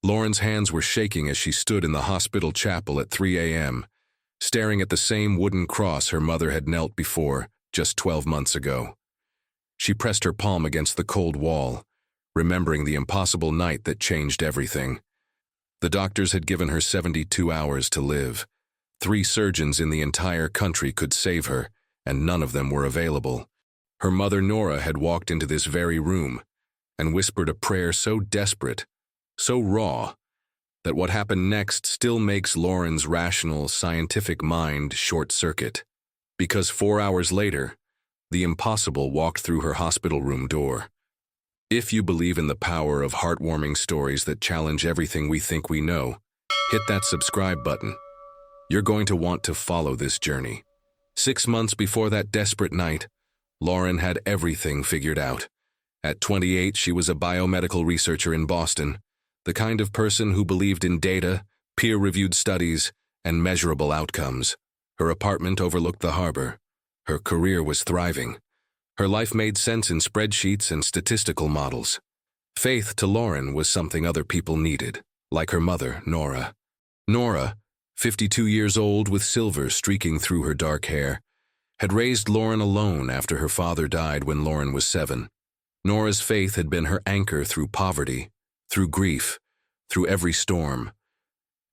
Lauren's hands were shaking as she stood in the hospital chapel at 3 a.m., staring at the same wooden cross her mother had knelt before just 12 months ago. She pressed her palm against the cold wall, remembering the impossible night that changed everything. The doctors had given her 72 hours to live. 3 surgeons in the entire country could save her, and none of them were available. Her mother Nora had walked into this very room and whispered a prayer so desperate, so raw, that what happened next still makes Lauren's rational, scientific mind short-circuit. Because 4 hours later, the impossible walked through her hospital room door. If you believe in the power of heartwarming stories that challenge everything we think we know, hit that subscribe button. You're going to want to follow this journey. 6 months before that desperate night, Lauren had everything figured out. At 28, she was a biomedical researcher in Boston, the kind of person who believed in data, peer-reviewed studies, and measurable outcomes. Her apartment overlooked the harbor. Her career was thriving. Her life made sense in spreadsheets and statistical models. Faith to Lauren was something other people needed, like her mother, Nora. Nora, 52 years old with silver streaking through her dark hair, had raised Lauren alone after her father died when Lauren was 7. Nora's faith had been her anchor through poverty, through grief, through every storm.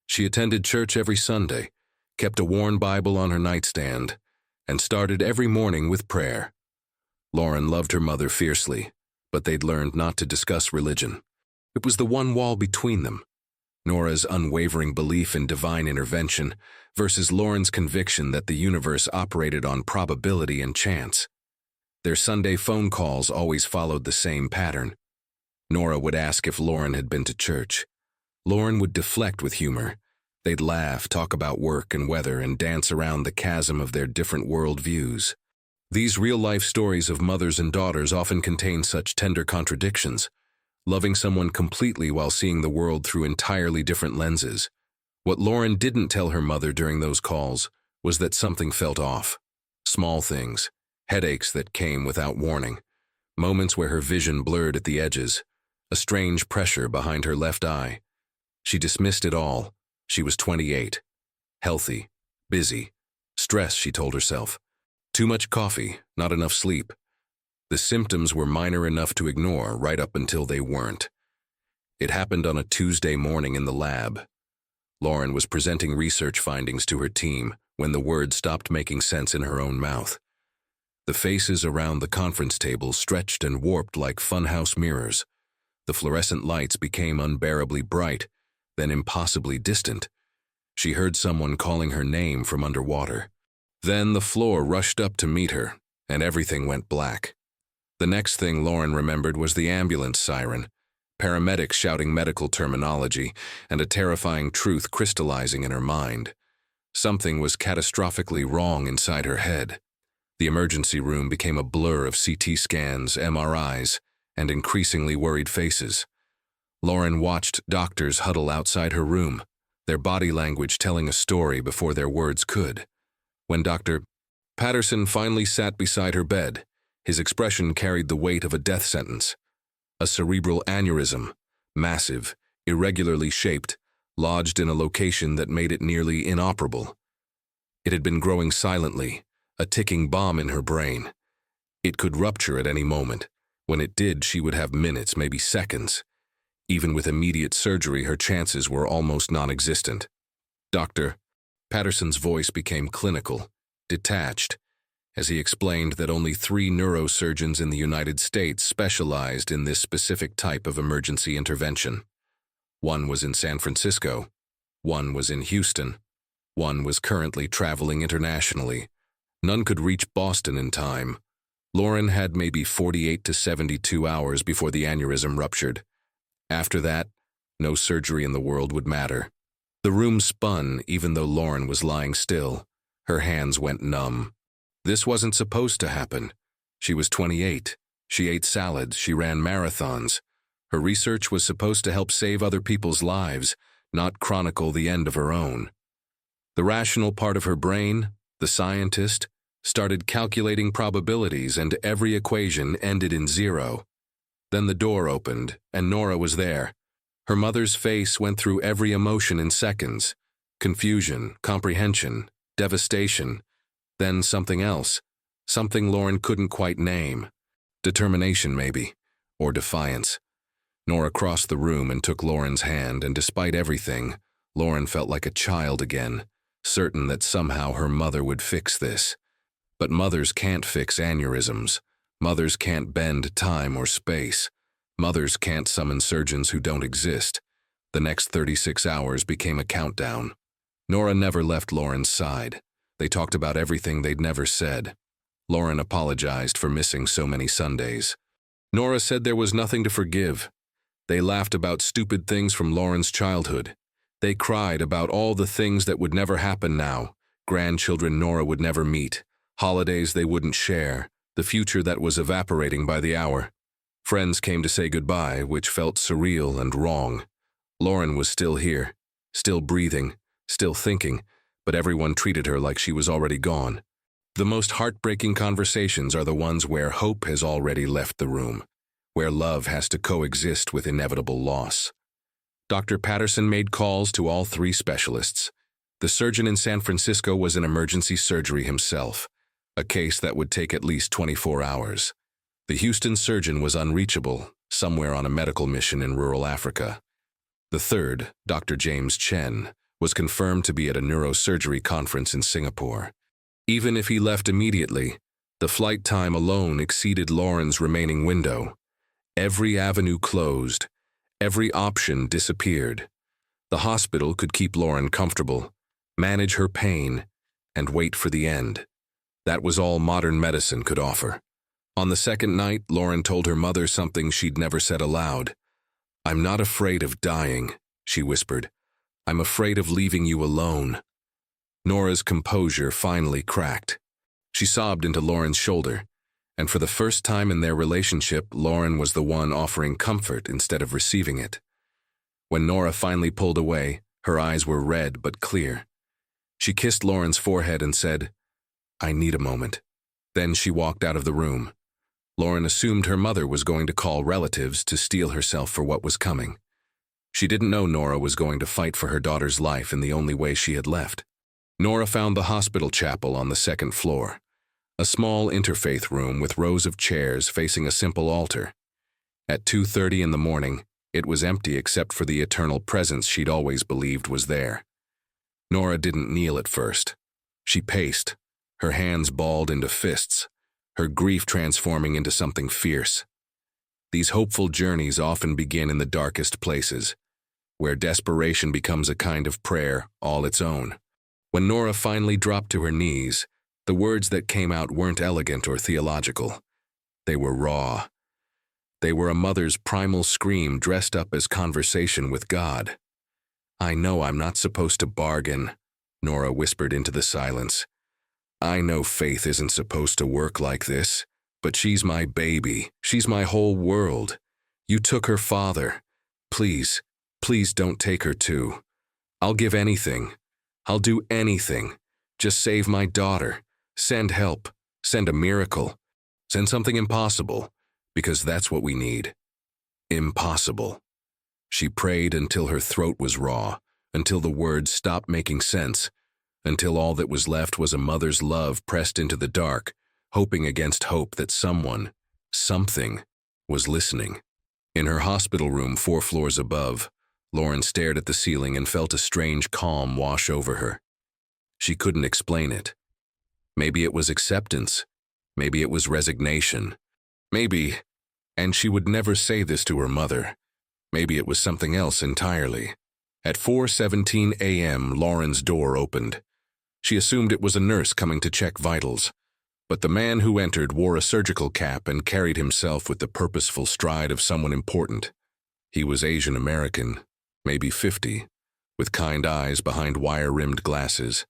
She attended church every Sunday, kept a worn Bible on her nightstand, and started every morning with prayer. Lauren loved her mother fiercely, but they'd learned not to discuss religion. It was the one wall between them. Nora's unwavering belief in divine intervention versus Lauren's conviction that the universe operated on probability and chance. Their Sunday phone calls always followed the same pattern. Nora would ask if Lauren had been to church. Lauren would deflect with humor. They'd laugh, talk about work and weather, and dance around the chasm of their different worldviews. These real-life stories of mothers and daughters often contain such tender contradictions, loving someone completely while seeing the world through entirely different lenses. What Lauren didn't tell her mother during those calls was that something felt off. Small things, headaches that came without warning, moments where her vision blurred at the edges, a strange pressure behind her left eye. She dismissed it all. She was 28. Healthy, busy, stressed, she told herself. Too much coffee, not enough sleep. The symptoms were minor enough to ignore right up until they weren't. It happened on a Tuesday morning in the lab. Lauren was presenting research findings to her team when the words stopped making sense in her own mouth. The faces around the conference table stretched and warped like funhouse mirrors. The fluorescent lights became unbearably bright, then impossibly distant. She heard someone calling her name from underwater. Then the floor rushed up to meet her, and everything went black. The next thing Lauren remembered was the ambulance siren, paramedics shouting medical terminology, and a terrifying truth crystallizing in her mind. Something was catastrophically wrong inside her head. The emergency room became a blur of CT scans, MRIs, and increasingly worried faces. Lauren watched doctors huddle outside her room, their body language telling a story before their words could. When Dr. Patterson finally sat beside her bed, his expression carried the weight of a death sentence. A cerebral aneurysm, massive, irregularly shaped, lodged in a location that made it nearly inoperable. It had been growing silently, a ticking bomb in her brain. It could rupture at any moment. When it did, she would have minutes, maybe seconds. Even with immediate surgery, her chances were almost non-existent. Dr. Patterson's voice became clinical, detached, as he explained that only 3 neurosurgeons in the United States specialized in this specific type of emergency intervention. 1 was in San Francisco, 1 was in Houston, 1 was currently traveling internationally. None could reach Boston in time. Lauren had maybe 48 to 72 hours before the aneurysm ruptured. After that, no surgery in the world would matter. The room spun even though Lauren was lying still. Her hands went numb. This wasn't supposed to happen. She was 28. She ate salads. She ran marathons. Her research was supposed to help save other people's lives, not chronicle the end of her own. The rational part of her brain, the scientist, started calculating probabilities, and every equation ended in 0. Then the door opened, and Nora was there. Her mother's face went through every emotion in seconds: confusion, comprehension, devastation, then something else, something Lauren couldn't quite name. Determination, maybe, or defiance. Nora crossed the room and took Lauren's hand, and despite everything, Lauren felt like a child again, certain that somehow her mother would fix this. But mothers can't fix aneurysms. Mothers can't bend time or space. Mothers can't summon surgeons who don't exist. The next 36 hours became a countdown. Nora never left Lauren's side. They talked about everything they'd never said. Lauren apologized for missing so many Sundays. Nora said there was nothing to forgive. They laughed about stupid things from Lauren's childhood. They cried about all the things that would never happen now, grandchildren Nora would never meet, holidays they wouldn't share, the future that was evaporating by the hour. Friends came to say goodbye, which felt surreal and wrong. Lauren was still here, still breathing, still thinking, but everyone treated her like she was already gone. The most heartbreaking conversations are the ones where hope has already left the room, where love has to coexist with inevitable loss. Dr. Patterson made calls to all three specialists. The surgeon in San Francisco was in emergency surgery himself, a case that would take at least 24 hours. The Houston surgeon was unreachable, somewhere on a medical mission in rural Africa. The third, Dr. James Chen, was confirmed to be at a neurosurgery conference in Singapore. Even if he left immediately, the flight time alone exceeded Lauren's remaining window. Every avenue closed. Every option disappeared. The hospital could keep Lauren comfortable, manage her pain, and wait for the end. That was all modern medicine could offer. On the second night, Lauren told her mother something she'd never said aloud. "I'm not afraid of dying," she whispered. "I'm afraid of leaving you alone." Nora's composure finally cracked. She sobbed into Lauren's shoulder, and for the first time in their relationship, Lauren was the one offering comfort instead of receiving it. When Nora finally pulled away, her eyes were red but clear. She kissed Lauren's forehead and said, "I need a moment." Then she walked out of the room. Lauren assumed her mother was going to call relatives to steel herself for what was coming. She didn't know Nora was going to fight for her daughter's life in the only way she had left. Nora found the hospital chapel on the second floor, a small interfaith room with rows of chairs facing a simple altar. At 2:30 in the morning, it was empty except for the eternal presence she'd always believed was there. Nora didn't kneel at first. She paced, her hands balled into fists, her grief transforming into something fierce. These hopeful journeys often begin in the darkest places, where desperation becomes a kind of prayer all its own. When Nora finally dropped to her knees, the words that came out weren't elegant or theological. They were raw. They were a mother's primal scream dressed up as conversation with God. "I know I'm not supposed to bargain," Nora whispered into the silence. "I know faith isn't supposed to work like this, but she's my baby. She's my whole world. You took her father. Please, please don't take her too. I'll give anything. I'll do anything. Just save my daughter. Send help. Send a miracle. Send something impossible, because that's what we need. Impossible." She prayed until her throat was raw, until the words stopped making sense, until all that was left was a mother's love pressed into the dark, hoping against hope that someone, something, was listening. In her hospital room 4 floors above, Lauren stared at the ceiling and felt a strange calm wash over her. She couldn't explain it. Maybe it was acceptance. Maybe it was resignation. Maybe, and she would never say this to her mother, maybe it was something else entirely. At 4:17 a.m., Lauren's door opened. She assumed it was a nurse coming to check vitals, but the man who entered wore a surgical cap and carried himself with the purposeful stride of someone important. He was Asian American, maybe 50, with kind eyes behind wire-rimmed glasses.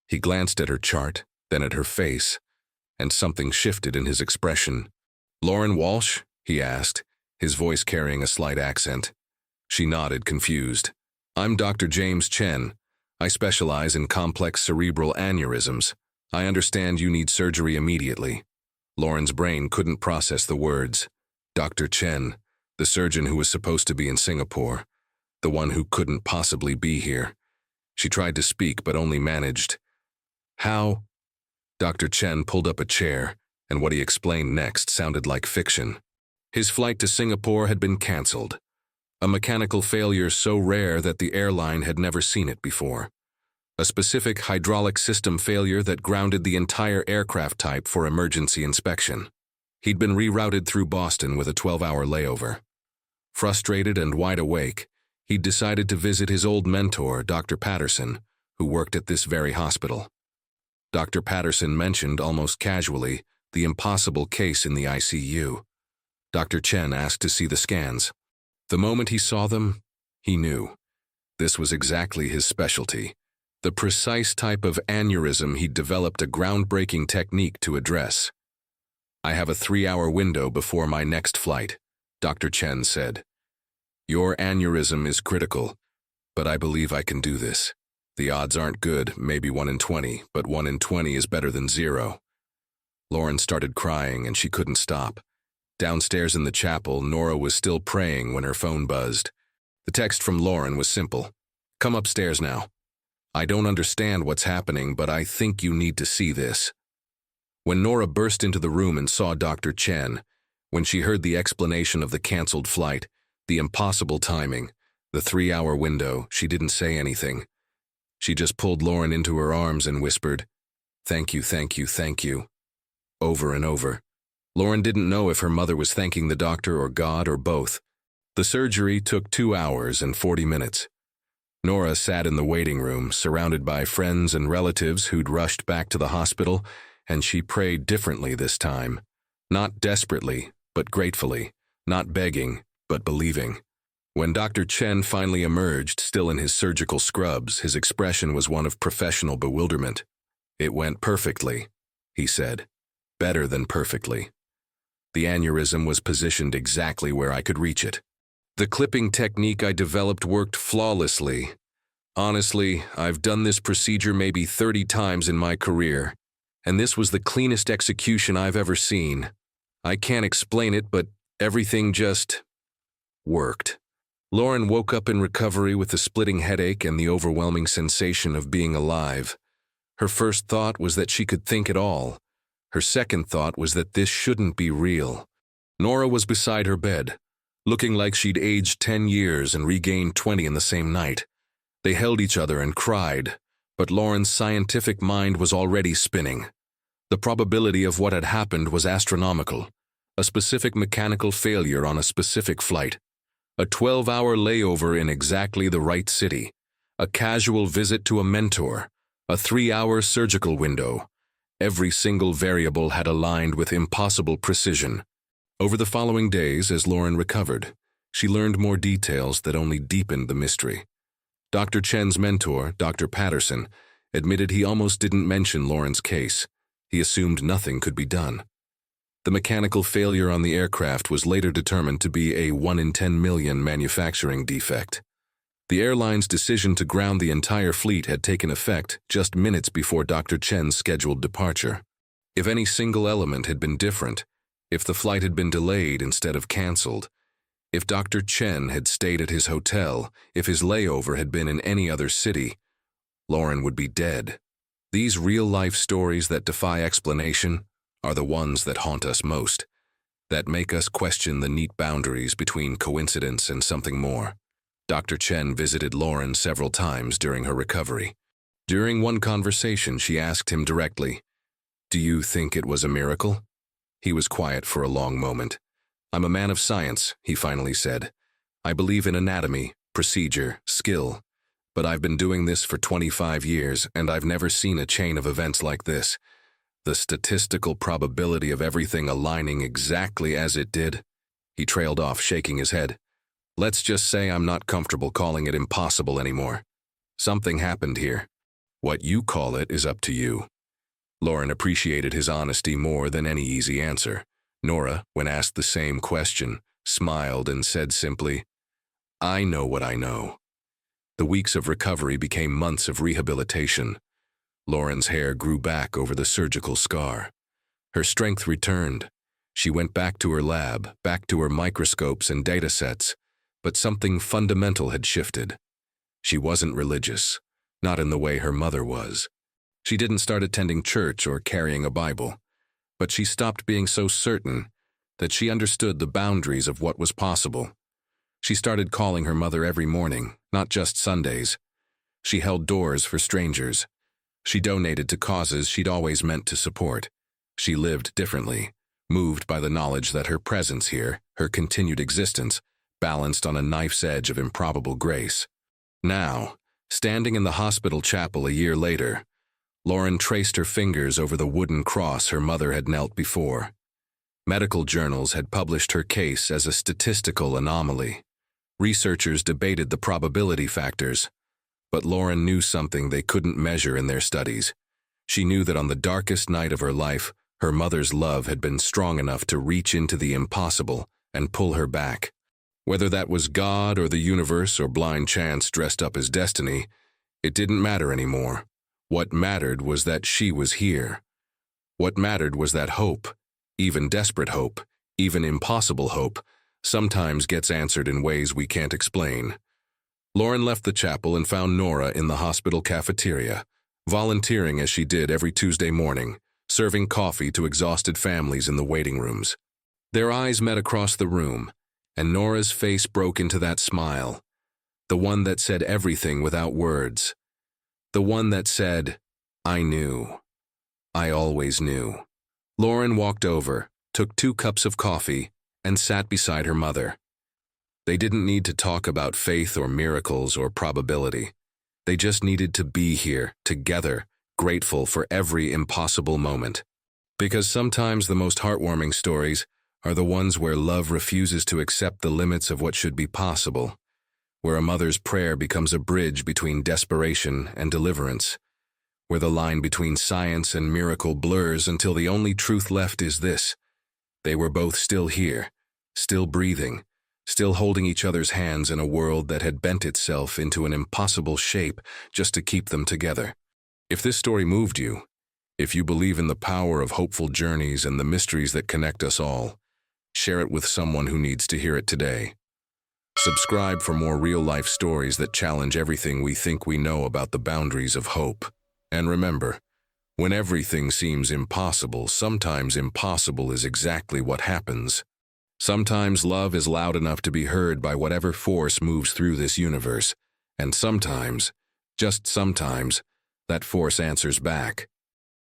He glanced at her chart, then at her face, and something shifted in his expression. "Lauren Walsh?" he asked, his voice carrying a slight accent. She nodded, confused. "I'm Dr. James Chen. I specialize in complex cerebral aneurysms. I understand you need surgery immediately." Lauren's brain couldn't process the words. Dr. Chen, the surgeon who was supposed to be in Singapore. the one who couldn't possibly be here. She tried to speak but only managed, "How?" Dr. Chen pulled up a chair, and what he explained next sounded like fiction. His flight to Singapore had been cancelled. A mechanical failure so rare that the airline had never seen it before. A specific hydraulic system failure that grounded the entire aircraft type for emergency inspection. He'd been rerouted through Boston with a 12-hour layover. Frustrated and wide awake, he'd decided to visit his old mentor, Dr. Patterson, who worked at this very hospital. Dr. Patterson mentioned almost casually the impossible case in the ICU. Dr. Chen asked to see the scans. The moment he saw them, he knew. This was exactly his specialty, the precise type of aneurysm he'd developed a groundbreaking technique to address. "I have a 3-hour window before my next flight," Dr. Chen said. "Your aneurysm is critical, but I believe I can do this. The odds aren't good, maybe 1 in 20, but 1 in 20 is better than 0. Lauren started crying and she couldn't stop. Downstairs in the chapel, Nora was still praying when her phone buzzed. The text from Lauren was simple. "Come upstairs now. I don't understand what's happening, but I think you need to see this." When Nora burst into the room and saw Dr. Chen, when she heard the explanation of the canceled flight, the impossible timing, the 3-hour window, she didn't say anything. She just pulled Lauren into her arms and whispered, "Thank you, thank you, thank you," over and over. Lauren didn't know if her mother was thanking the doctor or God or both. The surgery took 2 hours and 40 minutes. Nora sat in the waiting room, surrounded by friends and relatives who'd rushed back to the hospital, and she prayed differently this time. Not desperately, but gratefully. Not begging, but believing. When Dr. Chen finally emerged, still in his surgical scrubs, his expression was one of professional bewilderment. "It went perfectly," he said. "Better than perfectly. The aneurysm was positioned exactly where I could reach it. The clipping technique I developed worked flawlessly. Honestly, I've done this procedure maybe 30 times in my career, and this was the cleanest execution I've ever seen. I can't explain it, but everything just worked." Lauren woke up in recovery with a splitting headache and the overwhelming sensation of being alive. Her first thought was that she could think at all. Her second thought was that this shouldn't be real. Nora was beside her bed, looking like she'd aged 10 years and regained 20 in the same night. They held each other and cried, but Lauren's scientific mind was already spinning. The probability of what had happened was astronomical. A specific mechanical failure on a specific flight. A 12-hour layover in exactly the right city. A casual visit to a mentor. A 3-hour surgical window. Every single variable had aligned with impossible precision. Over the following days, as Lauren recovered, she learned more details that only deepened the mystery. Dr. Chen's mentor, Dr. Patterson, admitted he almost didn't mention Lauren's case. He assumed nothing could be done. The mechanical failure on the aircraft was later determined to be a 1 in 10 million manufacturing defect. The airline's decision to ground the entire fleet had taken effect just minutes before Dr. Chen's scheduled departure. If any single element had been different, if the flight had been delayed instead of canceled, if Dr. Chen had stayed at his hotel, if his layover had been in any other city, Lauren would be dead. These real-life stories that defy explanation are the ones that haunt us most, that make us question the neat boundaries between coincidence and something more. Dr. Chen visited Lauren several times during her recovery. During one conversation, she asked him directly, "Do you think it was a miracle?" He was quiet for a long moment. "I'm a man of science," he finally said. "I believe in anatomy, procedure, skill. But I've been doing this for 25 years, and I've never seen a chain of events like this. The statistical probability of everything aligning exactly as it did." He trailed off, shaking his head. "Let's just say I'm not comfortable calling it impossible anymore. Something happened here. What you call it is up to you." Lauren appreciated his honesty more than any easy answer. Nora, when asked the same question, smiled and said simply, "I know what I know." The weeks of recovery became months of rehabilitation. Lauren's hair grew back over the surgical scar. Her strength returned. She went back to her lab, back to her microscopes and data sets. but something fundamental had shifted. She wasn't religious, not in the way her mother was. She didn't start attending church or carrying a Bible, but she stopped being so certain that she understood the boundaries of what was possible. She started calling her mother every morning, not just Sundays. She held doors for strangers. She donated to causes she'd always meant to support. She lived differently, moved by the knowledge that her presence here, her continued existence, balanced on a knife's edge of improbable grace. Now, standing in the hospital chapel a year later, Lauren traced her fingers over the wooden cross her mother had knelt before. Medical journals had published her case as a statistical anomaly. Researchers debated the probability factors, but Lauren knew something they couldn't measure in their studies. She knew that on the darkest night of her life, her mother's love had been strong enough to reach into the impossible and pull her back. Whether that was God or the universe or blind chance dressed up as destiny, it didn't matter anymore. What mattered was that she was here. What mattered was that hope, even desperate hope, even impossible hope, sometimes gets answered in ways we can't explain. Lauren left the chapel and found Nora in the hospital cafeteria, volunteering as she did every Tuesday morning, serving coffee to exhausted families in the waiting rooms. Their eyes met across the room, and Nora's face broke into that smile, the one that said everything without words. The one that said, "I knew. I always knew." Lauren walked over, took 2 cups of coffee, and sat beside her mother. They didn't need to talk about faith or miracles or probability. They just needed to be here, together, grateful for every impossible moment. Because sometimes the most heartwarming stories are the ones where love refuses to accept the limits of what should be possible, where a mother's prayer becomes a bridge between desperation and deliverance, where the line between science and miracle blurs until the only truth left is this: they were both still here, still breathing, still holding each other's hands in a world that had bent itself into an impossible shape just to keep them together. If this story moved you, if you believe in the power of hopeful journeys and the mysteries that connect us all, share it with someone who needs to hear it today. Subscribe for more real-life stories that challenge everything we think we know about the boundaries of hope. And remember, when everything seems impossible, sometimes impossible is exactly what happens. Sometimes love is loud enough to be heard by whatever force moves through this universe, and sometimes, just sometimes, that force answers back.